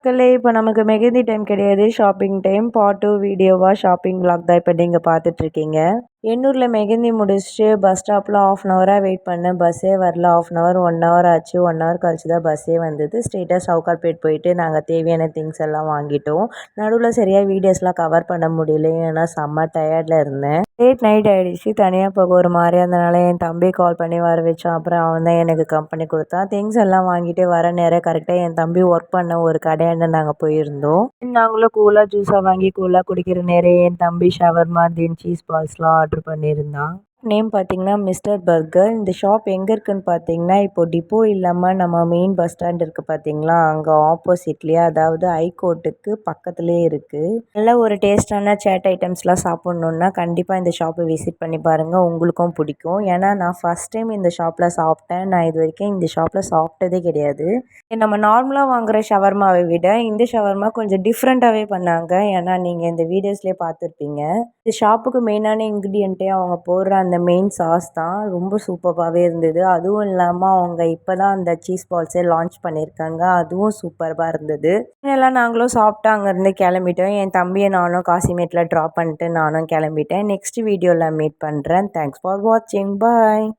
மக்களே இப்போ நமக்கு மெஹந்தி டைம் கிடையாது, ஷாப்பிங் டைம். பார்ட் 2 வீடியோவா ஷாப்பிங் vlog தான் இப்போ நீங்கள் பார்த்துட்ருக்கீங்க. எண்ணூரில் மெஹந்தி முடிச்சுட்டு பஸ் ஸ்டாப்பில் 1/2 ஹவராக வெயிட் பண்ணேன். பஸ்ஸே வரல. 1/2 ஹவர் ஆச்சு. 1 ஹவர் கழிச்சு தான் பஸ்ஸே வந்தது. ஸ்ட்ரெயிட்டாக சவுகார்பேட் போயிட்டு நாங்கள் தேவையான திங்ஸ் எல்லாம் வாங்கிட்டோம். நடுவில் சரியாக வீடியோஸ்லாம் கவர் பண்ண முடியல, ஏன்னா செம்ம டயர்டில் இருந்தேன். லேட் நைட் ஆகிடுச்சு. தனியாக போக ஒரு மாதிரியா இருந்தனால என் தம்பி கால் பண்ணி வர வச்சான். அப்புறம் அவன் தான் எனக்கு கம்பெனி கொடுத்தான். திங்ஸ் எல்லாம் வாங்கிட்டு வர நேரம் கரெக்டாக என் தம்பி ஒர்க் பண்ண ஒரு கடையாண்ட நாங்கள் போயிருந்தோம். நாங்களும் கூலாக ஜூஸாக வாங்கி கூலாக குடிக்கிற நேரம் என் தம்பி ஷவர்மா தென் சீஸ் பால்ஸ்லாம் ஆர்டர் பண்ணியிருந்தான். நேம் பார்த்தீங்கன்னா மிஸ்டர் பர்கர். இந்த ஷாப் எங்கே இருக்குதுன்னு பார்த்தீங்கன்னா, இப்போ டிப்போ இல்லாமல் நம்ம மெயின் பஸ் ஸ்டாண்ட் இருக்குது பார்த்தீங்களா, அங்கே ஆப்போசிட்லேயே, அதாவது ஹைகோர்ட்டுக்கு பக்கத்துலேயே இருக்குது. நல்ல ஒரு டேஸ்டான சேட் ஐட்டம்ஸ்லாம் சாப்பிட்ணுன்னா கண்டிப்பாக இந்த ஷாப்பை விசிட் பண்ணி பாருங்கள், உங்களுக்கும் பிடிக்கும். ஏன்னா நான் ஃபஸ்ட் டைம் இந்த ஷாப்பில் சாப்பிட்டேன். நான் இது வரைக்கும் இந்த ஷாப்பில் சாப்பிட்டதே கிடையாது. நம்ம நார்மலாக வாங்குகிற ஷவர்மாவை விட இந்த ஷவர்மா கொஞ்சம் டிஃப்ரெண்ட்டாகவே பண்ணாங்க. ஏன்னா நீங்கள் இந்த வீடியோஸ்லேயே பார்த்துருப்பீங்க. இந்த ஷாப்புக்கு மெயினான இன்க்ரீடியண்ட்டே அவங்க போடுற அந்த மெயின் சாஸ் தான். ரொம்ப சூப்பராகவே இருந்தது. அதுவும் இல்லாமல் அவங்க இப்போ தான் அந்த சீஸ் பால்ஸே லான்ச் பண்ணியிருக்காங்க. அதுவும் சூப்பராக இருந்தது. எல்லாம் நாங்களும் சாப்பிட்டு அங்கேருந்து கிளம்பிட்டோம். என் தம்பியை நானும் காசிமேட்டில் ட்ராப் பண்ணிட்டு நானும் கிளம்பிட்டேன். நெக்ஸ்ட் வீடியோவில் மீட் பண்ணுறேன். தேங்க்ஸ் ஃபார் வாட்சிங். பாய்.